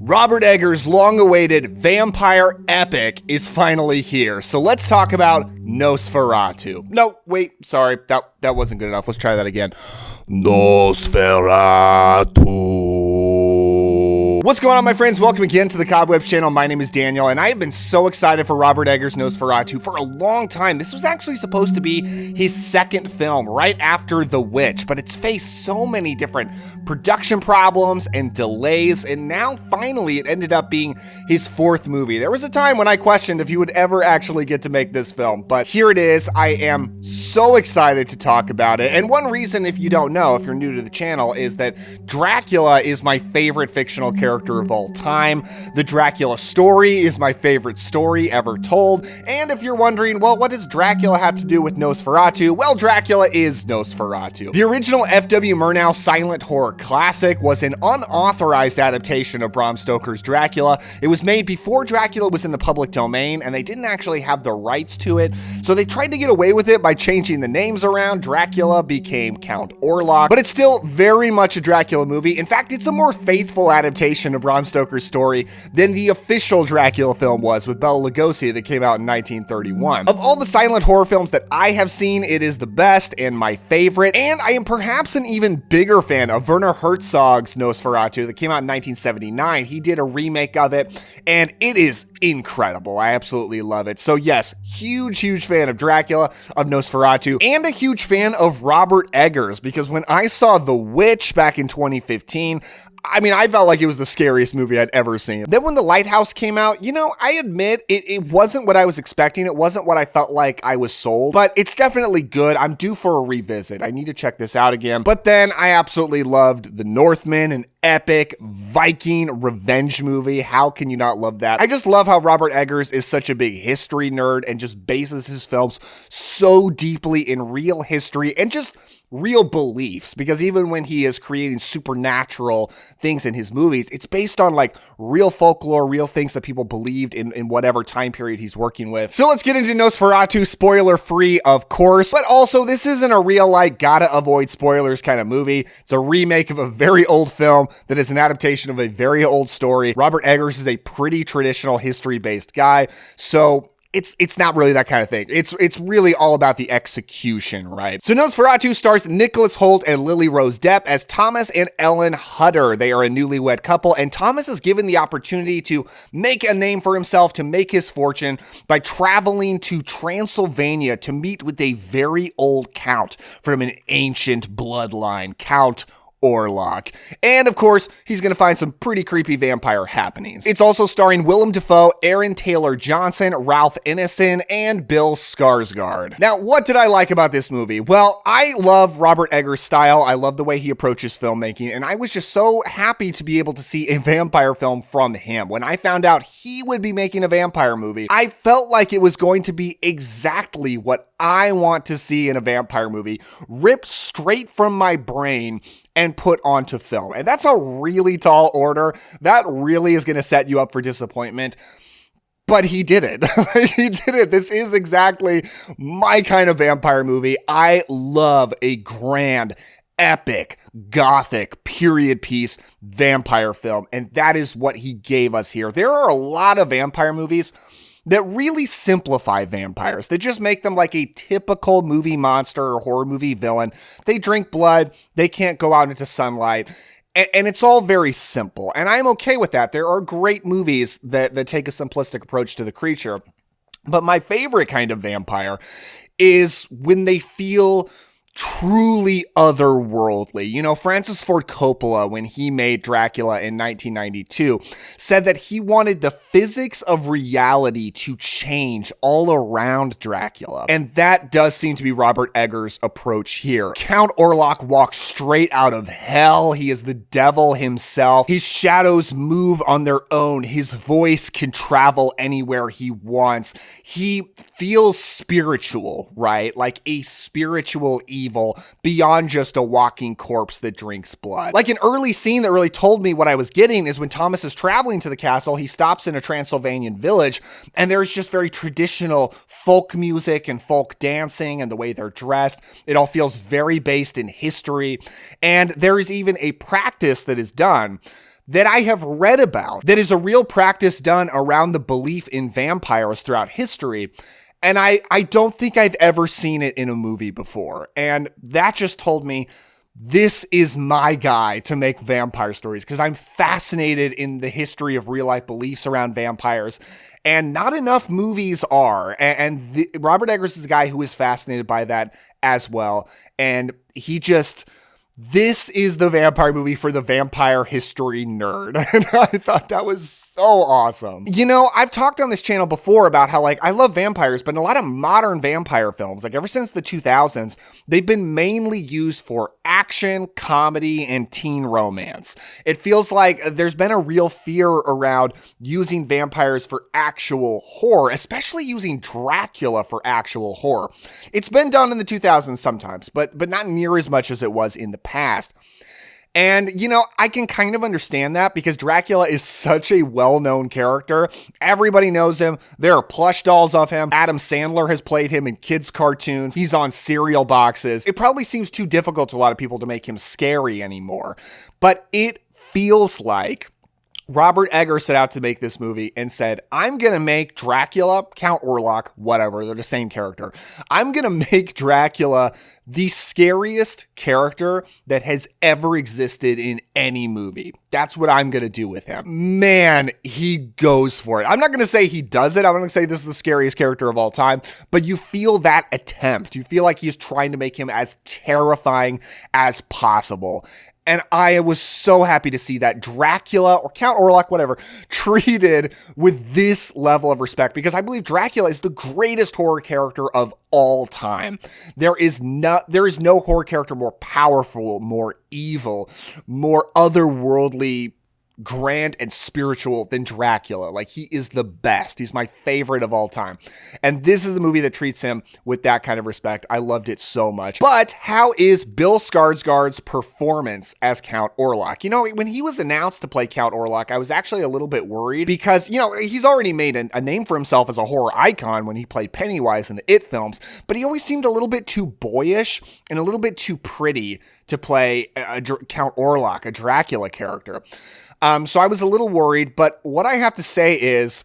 Robert Eggers' long-awaited vampire epic is finally here. So let's talk about Nosferatu. No, wait, sorry, that wasn't good enough. Let's try that again. Nosferatu. What's going on, my friends? Welcome again to the Cobwebs channel. My name is Daniel, and I have been so excited for Robert Eggers' Nosferatu for a long time. This was actually supposed to be his second film right after The Witch, but it's faced so many different production problems and delays, and now finally it ended up being his fourth movie. There was a time when I questioned if he would ever actually get to make this film, but here it is. I am so excited to talk about it, and one reason, if you don't know, if you're new to the channel, is that Dracula is my favorite fictional character of all time. The Dracula story is my favorite story ever told. And if you're wondering, well, what does Dracula have to do with Nosferatu? Well, Dracula is Nosferatu. The original F.W. Murnau silent horror classic was an unauthorized adaptation of Bram Stoker's Dracula. It was made before Dracula was in the public domain, and they didn't actually have the rights to it. So they tried to get away with it by changing the names around. Dracula became Count Orlok, but it's still very much a Dracula movie. In fact, it's a more faithful adaptation of Bram Stoker's story than the official Dracula film was with Bela Lugosi that came out in 1931. Of all the silent horror films that I have seen, it is the best and my favorite, and I am perhaps an even bigger fan of Werner Herzog's Nosferatu that came out in 1979. He did a remake of it, and it is incredible. I absolutely love it. So yes, huge fan of Dracula, of Nosferatu, and a huge fan of Robert Eggers, because when I saw The Witch back in 2015, I mean, I felt like it was the scariest movie I'd ever seen. Then when The Lighthouse came out, you know, I admit it wasn't what I was expecting. It wasn't what I felt like I was sold, but it's definitely good. I'm due for a revisit. I need to check this out again. But then I absolutely loved The Northman, an epic Viking revenge movie. How can you not love that? I just love how Robert Eggers is such a big history nerd and just bases his films so deeply in real history and just real beliefs, because even when he is creating supernatural things in his movies, it's based on like real folklore, real things that people believed in whatever time period he's working with. So let's get into Nosferatu, spoiler free, of course, but also this isn't a real like gotta avoid spoilers kind of movie. It's a remake of a very old film that is an adaptation of a very old story. Robert Eggers is a pretty traditional history-based guy, so it's not really that kind of thing. It's really all about the execution, right? So Nosferatu stars Nicholas Hoult and Lily Rose Depp as Thomas and Ellen Hutter. They are a newlywed couple, and Thomas is given the opportunity to make a name for himself, to make his fortune by traveling to Transylvania to meet with a very old count from an ancient bloodline, Count Orlok. And of course, he's going to find some pretty creepy vampire happenings. It's also starring Willem Dafoe, Aaron Taylor Johnson, Ralph Ineson, and Bill Skarsgård. Now, what did I like about this movie? Well, I love Robert Eggers' style. I love the way he approaches filmmaking, and I was just so happy to be able to see a vampire film from him. When I found out he would be making a vampire movie, I felt like it was going to be exactly what I want to see in a vampire movie, ripped straight from my brain and put onto film. And that's a really tall order. That really is going to set you up for disappointment. But he did it. He did it. This is exactly my kind of vampire movie. I love a grand, epic, gothic, period piece vampire film. And that is what he gave us here. There are a lot of vampire movies that really simplify vampires. They just make them like a typical movie monster or horror movie villain. They drink blood. They can't go out into sunlight. And it's all very simple. And I'm okay with that. There are great movies that take a simplistic approach to the creature. But my favorite kind of vampire is when they feel truly otherworldly. You know, Francis Ford Coppola, when he made Dracula in 1992, said that he wanted the physics of reality to change all around Dracula. And that does seem to be Robert Eggers' approach here. Count Orlok walks straight out of hell. He is the devil himself. His shadows move on their own. His voice can travel anywhere he wants. He feels spiritual, right? Like a spiritual evil beyond just a walking corpse that drinks blood. Like an early scene that really told me what I was getting is when Thomas is traveling to the castle, he stops in a Transylvanian village, and there's just very traditional folk music and folk dancing and the way they're dressed. It all feels very based in history. And there is even a practice that is done that I have read about that is a real practice done around the belief in vampires throughout history. And I don't think I've ever seen it in a movie before. And that just told me this is my guy to make vampire stories, because I'm fascinated in the history of real life beliefs around vampires. And not enough movies are. And Robert Eggers is a guy who is fascinated by that as well. And this is the vampire movie for the vampire history nerd. And I thought that was so awesome. You know, I've talked on this channel before about how, like, I love vampires, but in a lot of modern vampire films, like ever since the 2000s, they've been mainly used for action, comedy, and teen romance. It feels like there's been a real fear around using vampires for actual horror, especially using Dracula for actual horror. It's been done in the 2000s sometimes, but not near as much as it was in the past. And, you know, I can kind of understand that because Dracula is such a well-known character. Everybody knows him. There are plush dolls of him. Adam Sandler has played him in kids' cartoons. He's on cereal boxes. It probably seems too difficult to a lot of people to make him scary anymore. But it feels like Robert Eggers set out to make this movie and said, I'm going to make Dracula, Count Orlok, whatever, they're the same character. I'm going to make Dracula the scariest character that has ever existed in any movie. That's what I'm going to do with him. Man, he goes for it. I'm not going to say he does it. I'm not going to say this is the scariest character of all time, but you feel that attempt. You feel like he's trying to make him as terrifying as possible. And I was so happy to see that Dracula, or Count Orlok, whatever, treated with this level of respect, because I believe Dracula is the greatest horror character of all time. There is no horror character more powerful, more evil, more otherworldly, grand and spiritual than Dracula. Like, he is the best. He's my favorite of all time. And this is a movie that treats him with that kind of respect. I loved it so much. But how is Bill Skarsgård's performance as Count Orlok? You know, when he was announced to play Count Orlok, I was actually a little bit worried because, you know, he's already made a name for himself as a horror icon when he played Pennywise in the It films, but he always seemed a little bit too boyish and a little bit too pretty to play Count Orlok, a Dracula character. So I was a little worried, but what I have to say is,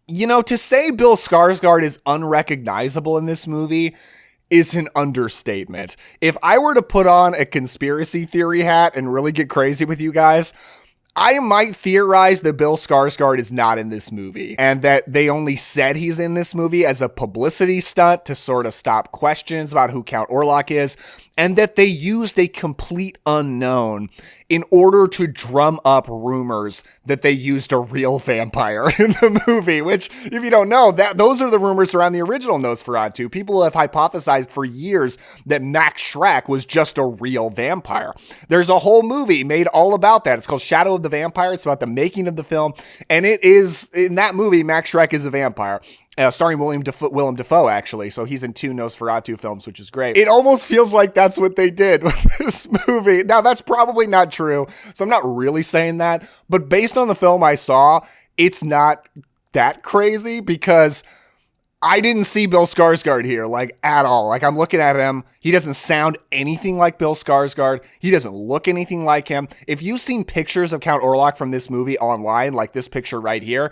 you know, to say Bill Skarsgård is unrecognizable in this movie is an understatement. If I were to put on a conspiracy theory hat and really get crazy with you guys, I might theorize that Bill Skarsgård is not in this movie and that they only said he's in this movie as a publicity stunt to sort of stop questions about who Count Orlok is, and that they used a complete unknown in order to drum up rumors that they used a real vampire in the movie, which, if you don't know, those are the rumors around the original Nosferatu. People have hypothesized for years that Max Schreck was just a real vampire. There's a whole movie made all about that. It's called Shadow of the Vampire. It's about the making of the film, and it is, in that movie, Max Schreck is a vampire. Starring Willem Dafoe, actually. So he's in 2 Nosferatu films, which is great. It almost feels like that's what they did with this movie. Now, that's probably not true, so I'm not really saying that. But based on the film I saw, it's not that crazy, because I didn't see Bill Skarsgård here, like, at all. Like, I'm looking at him. He doesn't sound anything like Bill Skarsgård. He doesn't look anything like him. If you've seen pictures of Count Orlok from this movie online, like this picture right here,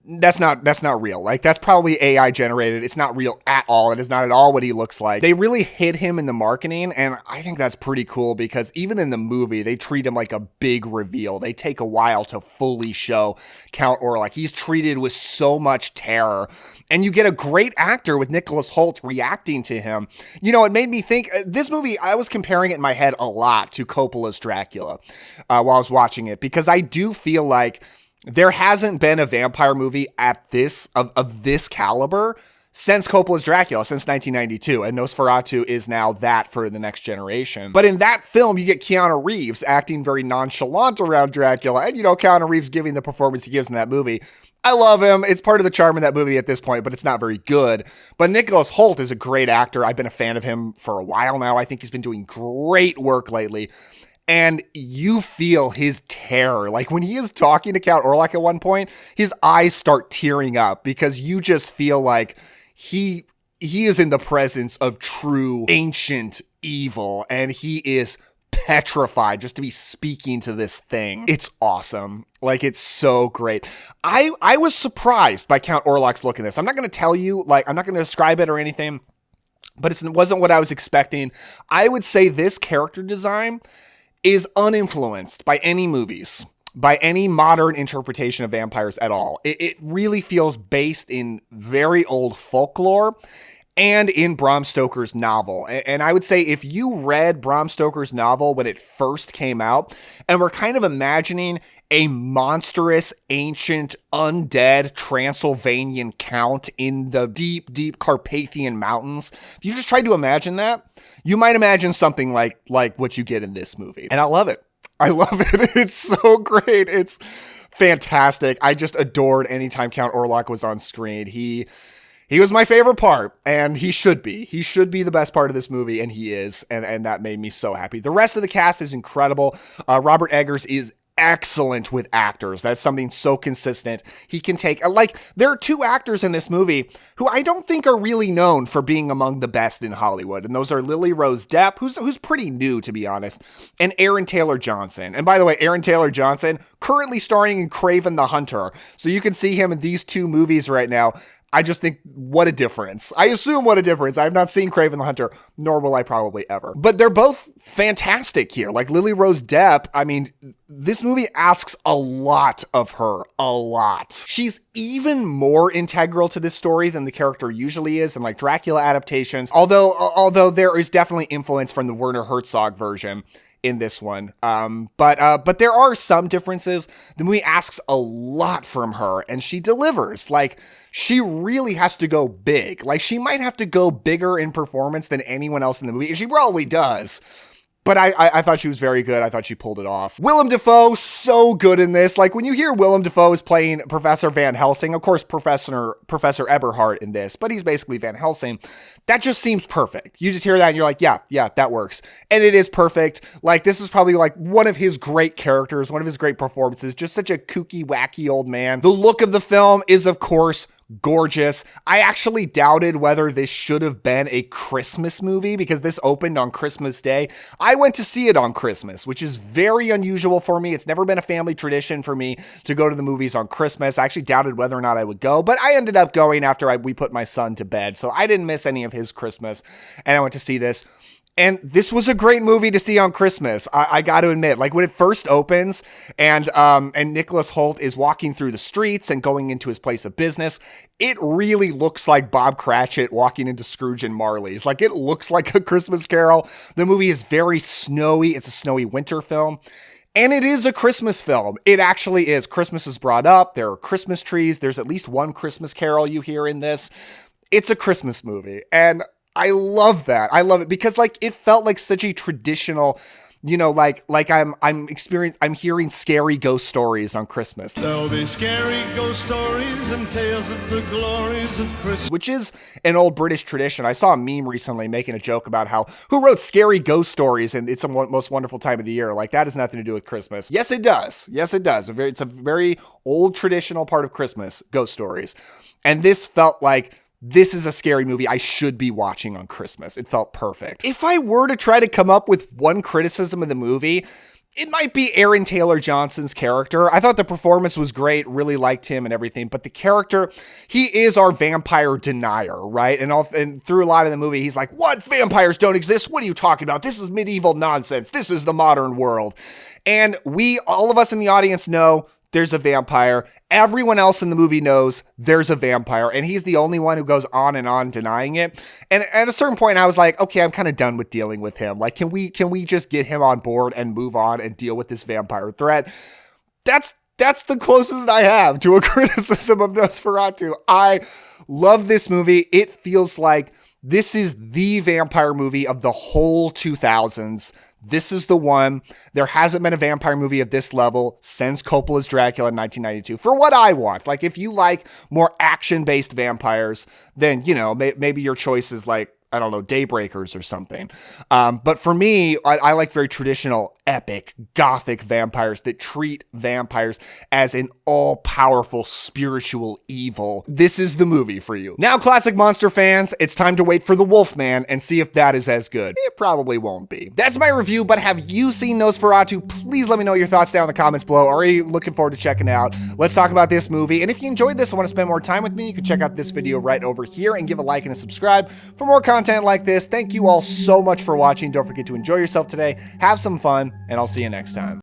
that's not real. Like, that's probably AI generated. It's not real at all. It is not at all what he looks like. They really hid him in the marketing, and I think that's pretty cool, because even in the movie, they treat him like a big reveal. They take a while to fully show Count Orlok. He's treated with so much terror, and you get a great actor with Nicholas Hoult reacting to him. You know, it made me think, this movie, I was comparing it in my head a lot to Coppola's Dracula while I was watching it, because I do feel like there hasn't been a vampire movie at this of this caliber since Coppola's Dracula, since 1992, and Nosferatu is now that for the next generation. But in that film, you get Keanu Reeves acting very nonchalant around Dracula, and, you know, Keanu Reeves giving the performance he gives in that movie. I love him. It's part of the charm of that movie at this point, but it's not very good. But Nicholas Hoult is a great actor. I've been a fan of him for a while now. I think he's been doing great work lately. And you feel his terror. Like, when he is talking to Count Orlok at one point, his eyes start tearing up, because you just feel like he is in the presence of true ancient evil, and he is petrified just to be speaking to this thing. It's awesome. Like, it's so great. I was surprised by Count Orlok's look in this. I'm not going to tell you, like, I'm not going to describe it or anything, but it wasn't what I was expecting. I would say this character design is uninfluenced by any movies, by any modern interpretation of vampires at all. It really feels based in very old folklore and in Bram Stoker's novel. And I would say if you read Bram Stoker's novel when it first came out and were kind of imagining a monstrous, ancient, undead Transylvanian count in the deep, deep Carpathian Mountains, if you just tried to imagine that, you might imagine something like what you get in this movie. And I love it. I love it. It's so great. It's fantastic. I just adored anytime Count Orlok was on screen. He was my favorite part, and he should be. He should be the best part of this movie, and he is, and that made me so happy. The rest of the cast is incredible. Robert Eggers is excellent with actors. That's something so consistent. He can take, there are two actors in this movie who I don't think are really known for being among the best in Hollywood, and those are Lily Rose Depp, who's pretty new, to be honest, and Aaron Taylor Johnson. And by the way, Aaron Taylor Johnson currently starring in Kraven the Hunter, so you can see him in these two movies right now. I just think, what a difference. I assume what a difference. I have not seen Kraven the Hunter, nor will I probably ever. But they're both fantastic here. Like Lily Rose Depp, I mean, this movie asks a lot of her. A lot. She's even more integral to this story than the character usually is in like Dracula adaptations. Although there is definitely influence from the Werner Herzog version in this one. But there are some differences. The movie asks a lot from her, and she delivers. Like, she really has to go big. Like, she might have to go bigger in performance than anyone else in the movie, and she probably does. But I thought she was very good. I thought she pulled it off. Willem Dafoe, so good in this. Like, when you hear Willem Dafoe is playing Professor Van Helsing, of course, Professor Eberhardt in this, but he's basically Van Helsing. That just seems perfect. You just hear that and you're like, yeah, that works. And it is perfect. Like, this is probably like one of his great characters, one of his great performances. Just such a kooky, wacky old man. The look of the film is, of course, gorgeous. I actually doubted whether this should have been a Christmas movie because this opened on Christmas Day. I went to see it on Christmas, which is very unusual for me. It's never been a family tradition for me to go to the movies on Christmas. I actually doubted whether or not I would go, but I ended up going after we put my son to bed, so I didn't miss any of his Christmas, and I went to see this. And this was a great movie to see on Christmas. I got to admit, like when it first opens and Nicholas Hoult is walking through the streets and going into his place of business, it really looks like Bob Cratchit walking into Scrooge and Marley's. Like, it looks like a Christmas Carol. The movie is very snowy. It's a snowy winter film. And it is a Christmas film. It actually is. Christmas is brought up. There are Christmas trees. There's at least one Christmas Carol you hear in this. It's a Christmas movie. And I love that. I love it because like it felt like such a traditional, you know, like I'm hearing scary ghost stories on Christmas. There'll be scary ghost stories and tales of the glories of Christmas, which is an old British tradition. I saw a meme recently making a joke about who wrote scary ghost stories and it's the most wonderful time of the year. Like, that has nothing to do with Christmas. Yes, it does. Yes, it does. It's a very old traditional part of Christmas, ghost stories. And this felt like, this is a scary movie I should be watching on Christmas. It felt perfect. If I were to try to come up with one criticism of the movie, it might be Aaron Taylor Johnson's character. I thought the performance was great, really liked him and everything, but the character, he is our vampire denier, right? And through a lot of the movie, he's like, what? Vampires don't exist? What are you talking about? This is medieval nonsense. This is the modern world. And all of us in the audience know there's a vampire. Everyone else in the movie knows there's a vampire, and he's the only one who goes on and on denying it. And at a certain point, I was like, okay, I'm kind of done with dealing with him. Like, can we just get him on board and move on and deal with this vampire threat? That's the closest I have to a criticism of Nosferatu. I love this movie. It feels like this is the vampire movie of the whole 2000s. This is the one. There hasn't been a vampire movie of this level since Coppola's Dracula in 1992. For what I want. Like, if you like more action-based vampires, then, you know, maybe your choice is like I don't know, Daybreakers or something. But for me, I like very traditional, epic, gothic vampires that treat vampires as an all-powerful spiritual evil. This is the movie for you. Now, classic monster fans, it's time to wait for the Wolfman and see if that is as good. It probably won't be. That's my review, but have you seen Nosferatu? Please let me know your thoughts down in the comments below. Are you looking forward to checking it out? Let's talk about this movie. And if you enjoyed this and want to spend more time with me, you can check out this video right over here and give a like and a subscribe for more content like this. Thank you all so much for watching. Don't forget to enjoy yourself today, have some fun, and I'll see you next time.